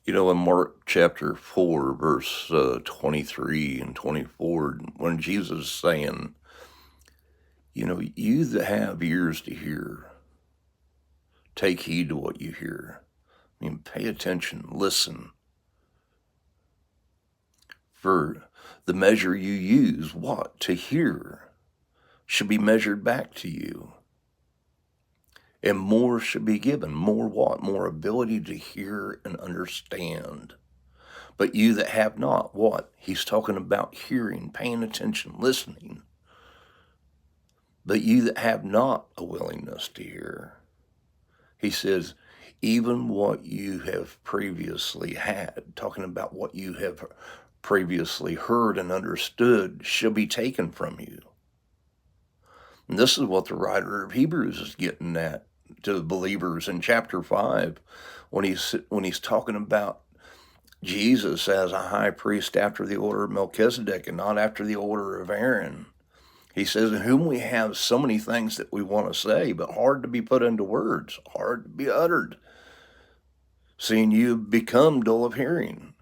In Mark chapter 4, verse 23 and 24, when Jesus is saying, you that have ears to hear, take heed to what you hear. Pay attention, listen. For the measure you use, what? To hear, should be measured back to you. And more should be given. More what? More ability to hear and understand. But you that have not, what? He's talking about hearing, paying attention, listening. But you that have not a willingness to hear, he says, even what you have previously had, talking about what you have previously heard and understood, shall be taken from you. And this is what the writer of Hebrews is getting at to the believers in chapter 5, when he's talking about Jesus as a high priest after the order of Melchizedek and not after the order of Aaron. He says, in whom we have so many things that we want to say, but hard to be put into words, hard to be uttered, seeing you become dull of hearing,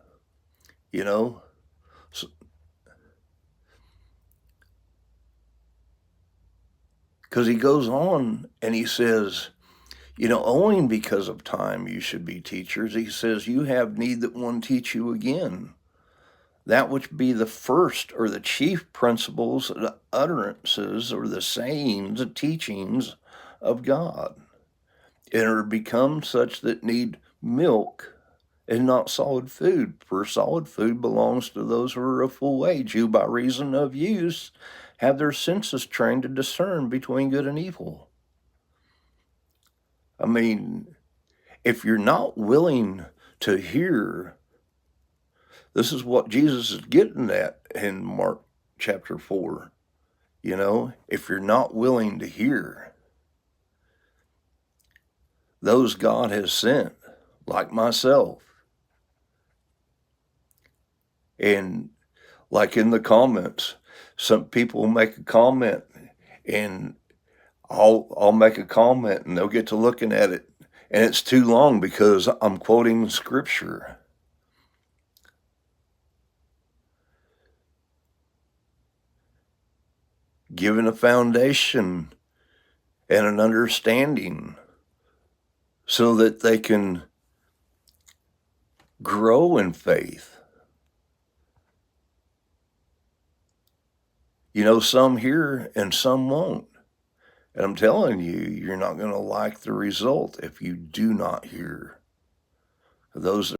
Because he goes on and he says, owing because of time you should be teachers. He says, you have need that one teach you again. That which be the first or the chief principles, the utterances or the sayings, the teachings of God, and are become such that need milk and not solid food. For solid food belongs to those who are of full age, who by reason of use have their senses trained to discern between good and evil. If you're not willing to hear, this is what Jesus is getting at in Mark chapter 4. If you're not willing to hear, those God has sent, like myself, and like in the comments, some people make a comment and I'll make a comment and they'll get to looking at it and it's too long because I'm quoting scripture. Given a foundation and an understanding so that they can grow in faith. Some hear and some won't. And I'm telling you, you're not going to like the result if you do not hear. Those